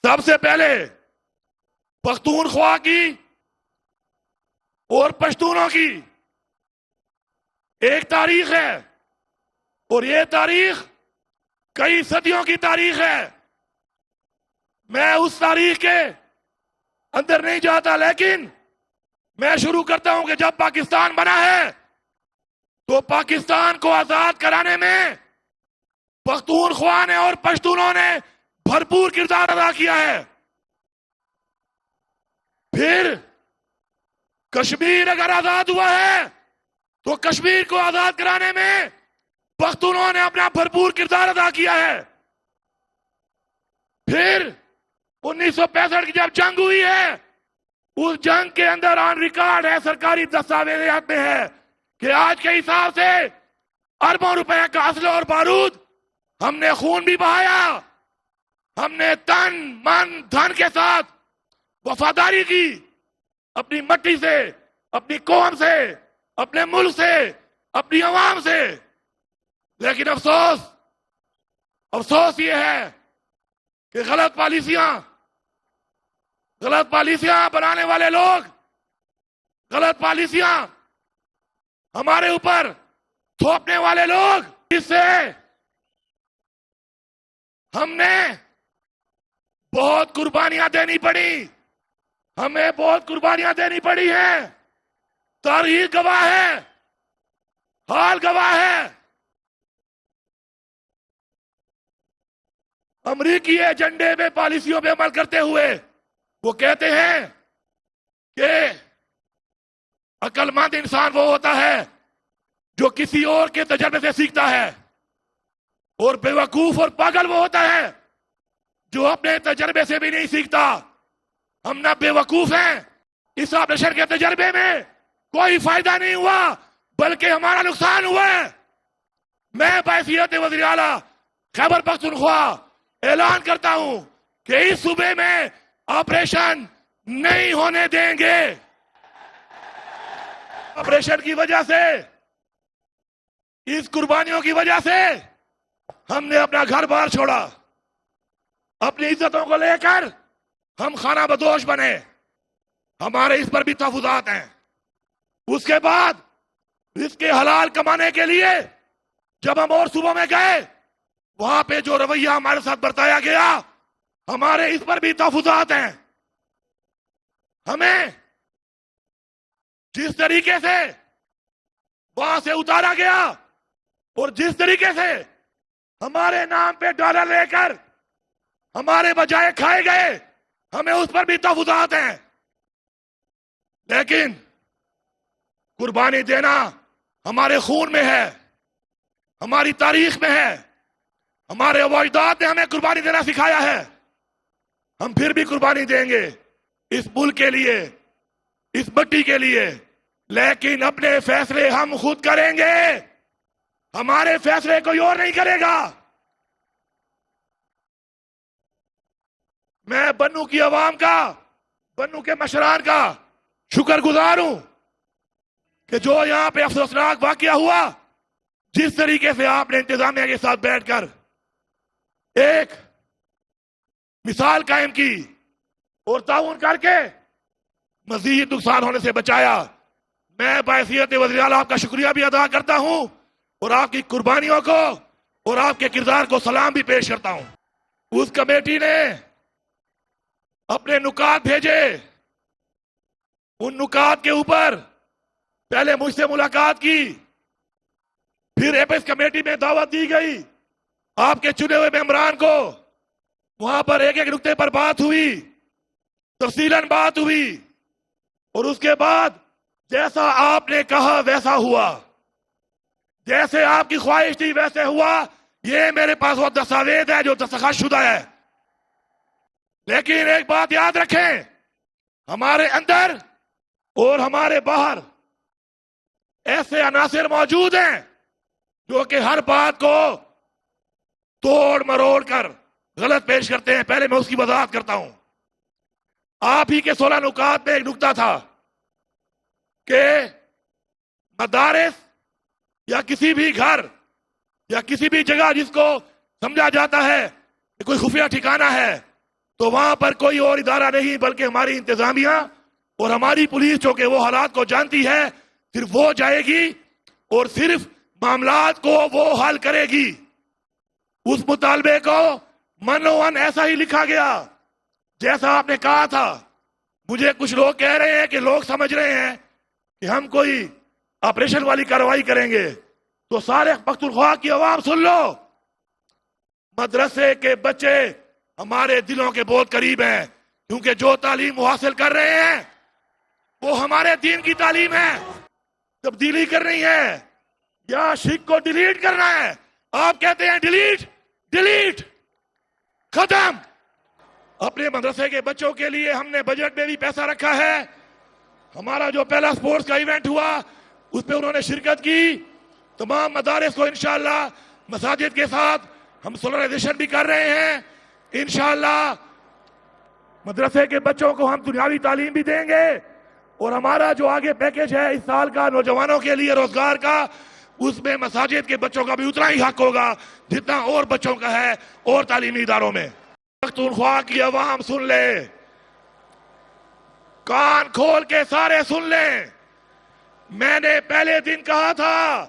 سب سے پہلے پختونخوا کی اور پشتونوں کی ایک تاریخ ہے، اور یہ تاریخ کئی صدیوں کی تاریخ ہے. میں اس تاریخ کے اندر نہیں جاتا، لیکن میں شروع کرتا ہوں کہ جب پاکستان بنا ہے تو پاکستان کو آزاد کرانے میں پختونخوا نے اور پشتونوں نے بھرپور کردار ادا کیا ہے. پھر کشمیر اگر آزاد ہوا ہے تو کشمیر کو آزاد کرانے میں پختونوں نے اپنا بھرپور کردار ادا کیا ہے. پھر 1965 کی جب جنگ ہوئی ہے، اس جنگ کے اندر آن ریکارڈ ہے، سرکاری دستاویزات میں ہے کہ آج کے حساب سے اربوں روپے کا اسلحہ اور بارود ہم نے خون بھی بہایا، ہم نے تن من دھن کے ساتھ وفاداری کی اپنی مٹی سے، اپنی قوم سے، اپنے ملک سے، اپنی عوام سے. لیکن افسوس یہ ہے کہ غلط پالیسیاں بنانے والے لوگ، غلط پالیسیاں ہمارے اوپر تھوپنے والے لوگ، اس سے ہم نے بہت قربانیاں دینی پڑی، ہمیں بہت قربانیاں دینی پڑی ہیں. تاریخ گواہ ہے، حال گواہ ہے. امریکی ایجنڈے میں پالیسیوں پہ عمل کرتے ہوئے وہ کہتے ہیں کہ عقل مند انسان وہ ہوتا ہے جو کسی اور کے تجربے سے سیکھتا ہے، اور بے وقوف اور پاگل وہ ہوتا ہے جو اپنے تجربے سے بھی نہیں سیکھتا. ہم نہ بے وقوف ہیں، اس آپریشن کے تجربے میں کوئی فائدہ نہیں ہوا بلکہ ہمارا نقصان ہوا ہے. میں بحیثیت وزیر اعلیٰ خیبر پختونخوا اعلان کرتا ہوں کہ اس صوبے میں آپریشن نہیں ہونے دیں گے. آپریشن کی وجہ سے، اس قربانیوں کی وجہ سے ہم نے اپنا گھر بار چھوڑا، اپنی عزتوں کو لے کر ہم خانہ بدوش بنے. ہمارے اس پر بھی تحفظات ہیں. اس کے بعد اس کے حلال کمانے کے لیے جب ہم اور صوبوں میں گئے، وہاں پہ جو رویہ ہمارے ساتھ برتایا گیا، ہمارے اس پر بھی تحفظات ہیں. ہمیں جس طریقے سے وہاں سے اتارا گیا اور جس طریقے سے ہمارے نام پہ ڈالر لے کر ہمارے بجائے کھائے گئے، ہمیں اس پر بھی تحفظات ہیں. لیکن قربانی دینا ہمارے خون میں ہے، ہماری تاریخ میں ہے، ہمارے اجداد نے ہمیں قربانی دینا سکھایا ہے. ہم پھر بھی قربانی دیں گے اس ملک کے لیے، اس مٹی کے لیے، لیکن اپنے فیصلے ہم خود کریں گے. ہمارے فیصلے کوئی اور نہیں کرے گا. میں بنو کی عوام کا، بنو کے مشران کا شکر گزار ہوں کہ جو یہاں پہ افسوسناک واقعہ ہوا، جس طریقے سے آپ نے انتظامیہ کے ساتھ بیٹھ کر ایک مثال قائم کی اور تعاون کر کے مزید نقصان ہونے سے بچایا. میں بحیثیت وزیر اعلیٰ آپ کا شکریہ بھی ادا کرتا ہوں اور آپ کی قربانیوں کو اور آپ کے کردار کو سلام بھی پیش کرتا ہوں. اس کمیٹی نے اپنے نکات بھیجے، ان نکات کے اوپر پہلے مجھ سے ملاقات کی، پھر ایپیکس کمیٹی میں دعوت دی گئی، آپ کے چنے ہوئے ممبران کو وہاں پر ایک ایک نقطے پر بات ہوئی، تفصیلاً بات ہوئی، اور اس کے بعد جیسا آپ نے کہا ویسا ہوا، جیسے آپ کی خواہش تھی ویسے ہوا. یہ میرے پاس وہ دستاویز ہے جو دستخط شدہ ہے. لیکن ایک بات یاد رکھیں، ہمارے اندر اور ہمارے باہر ایسے عناصر موجود ہیں جو کہ ہر بات کو توڑ مروڑ کر غلط پیش کرتے ہیں. پہلے میں اس کی وضاحت کرتا ہوں. آپ ہی کے 16 نکات میں ایک نکتہ تھا کہ مدارس یا کسی بھی گھر یا کسی بھی جگہ جس کو سمجھا جاتا ہے کہ کوئی خفیہ ٹھکانہ ہے، تو وہاں پر کوئی اور ادارہ نہیں بلکہ ہماری انتظامیہ اور ہماری پولیس جو کہ وہ حالات کو جانتی ہے، پھر وہ جائے گی اور صرف معاملات کو وہ حل کرے گی. اس مطالبے کو منوان ایسا ہی لکھا گیا جیسا آپ نے کہا تھا. مجھے کچھ لوگ کہہ رہے ہیں کہ لوگ سمجھ رہے ہیں کہ ہم کوئی آپریشن والی کارروائی کریں گے. تو سارے پختونخوا کی عوام سن لو، مدرسے کے بچے ہمارے دلوں کے بہت قریب ہیں، کیونکہ جو تعلیم وہ حاصل کر رہے ہیں وہ ہمارے دین کی تعلیم ہے. تبدیلی کرنی ہے یا شرک کو ڈیلیٹ کرنا ہے؟ آپ کہتے ہیں ڈیلیٹ ختم. اپنے مدرسے کے بچوں کے لیے ہم نے بجٹ میں بھی پیسہ رکھا ہے. ہمارا جو پہلا سپورٹس کا ایونٹ ہوا اس پہ انہوں نے شرکت کی. تمام مدارس کو انشاءاللہ مساجد کے ساتھ ہم سولرائزیشن بھی کر رہے ہیں. انشاءاللہ مدرسے کے بچوں کو ہم دنیاوی تعلیم بھی دیں گے، اور ہمارا جو آگے پیکج ہے اس سال کا نوجوانوں کے لیے روزگار کا، اس میں مساجد کے بچوں کا بھی اتنا ہی حق ہوگا جتنا اور بچوں کا ہے اور تعلیمی اداروں میں. پختونخوا کی عوام سن لے، کان کھول کے سارے سن لیں. میں نے پہلے دن کہا تھا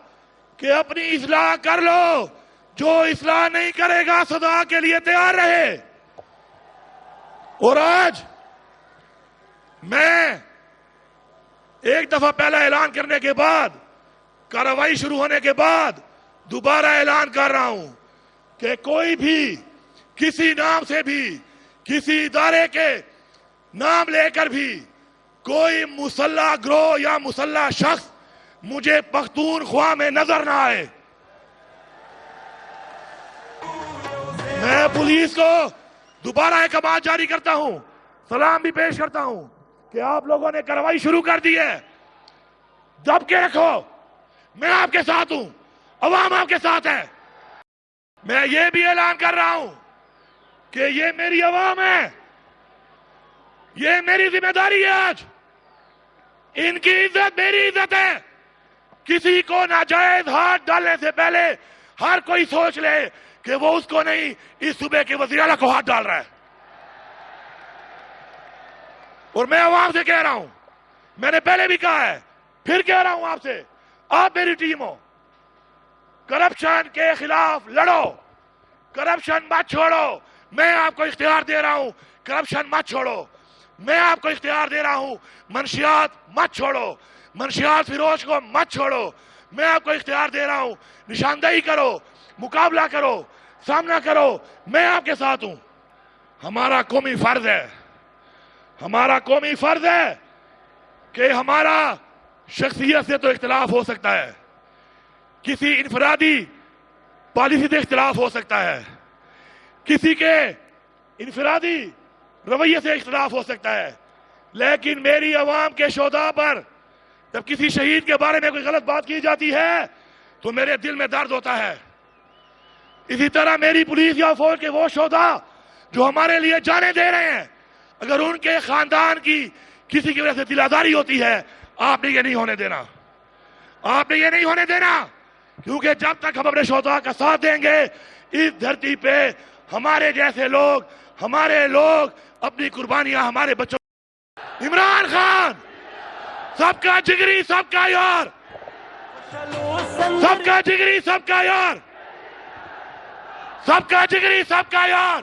کہ اپنی اصلاح کر لو، جو اصلاح نہیں کرے گا سزا کے لیے تیار رہے. اور آج میں ایک دفعہ پہلا اعلان کرنے کے بعد، کارروائی شروع ہونے کے بعد دوبارہ اعلان کر رہا ہوں کہ کوئی بھی کسی نام سے بھی، کسی ادارے کے نام لے کر بھی کوئی مسلح گروہ یا مسلح شخص مجھے پختونخوا میں نظر نہ آئے. میں پولیس کو دوبارہ احکامات جاری کرتا ہوں، سلام بھی پیش کرتا ہوں کہ آپ لوگوں نے کارروائی شروع کر دی ہے، دب کے رکھو. میں آپ کے ساتھ ہوں، عوام آپ کے ساتھ ہے. میں یہ بھی اعلان کر رہا ہوں کہ یہ میری عوام ہے، یہ میری ذمہ داری ہے. آج ان کی عزت میری عزت ہے. کسی کو ناجائز ہاتھ ڈالنے سے پہلے ہر کوئی سوچ لے کہ وہ اس کو نہیں، اس صوبے کے وزیر اعلیٰ کو ہاتھ ڈال رہا ہے. اور میں عوام سے کہہ رہا ہوں، میں نے پہلے بھی کہا ہے، پھر کہہ رہا ہوں آپ سے، آپ میری ٹیم ہو، کرپشن کے خلاف لڑو، کرپشن مت چھوڑو. میں آپ کو اختیار دے رہا ہوں، کرپشن مت چھوڑو. میں آپ کو اختیار دے رہا ہوں، منشیات مت چھوڑو، منشیات فروش کو مت چھوڑو. میں آپ کو اختیار دے رہا ہوں، نشاندہی کرو، مقابلہ کرو، سامنا کرو. میں آپ کے ساتھ ہوں. ہمارا قومی فرض ہے، ہمارا قومی فرض ہے کہ ہمارا شخصیت سے تو اختلاف ہو سکتا ہے، کسی انفرادی پالیسی سے اختلاف ہو سکتا ہے، کسی کے انفرادی رویے سے اختلاف ہو سکتا ہے، لیکن میری عوام کے شہداء پر جب کسی شہید کے بارے میں کوئی غلط بات کی جاتی ہے تو میرے دل میں درد ہوتا ہے. اسی طرح میری پولیس یا فوج کے وہ شہداء جو ہمارے لیے جانیں دے رہے ہیں، اگر ان کے خاندان کی کسی کی وجہ سے دل آزاری ہوتی ہے، آپ نے یہ نہیں ہونے دینا. آپ نے یہ نہیں ہونے دینا، کیونکہ جب تک ہم اپنے شہداء کا ساتھ دیں گے اس دھرتی پہ ہمارے جیسے لوگ، ہمارے لوگ اپنی قربانیاں ہمارے بچوں. عمران خان سب کا جگری، سب کا یار، سب کا جگری، سب کا یار، سب کا جگری، سب کا یار.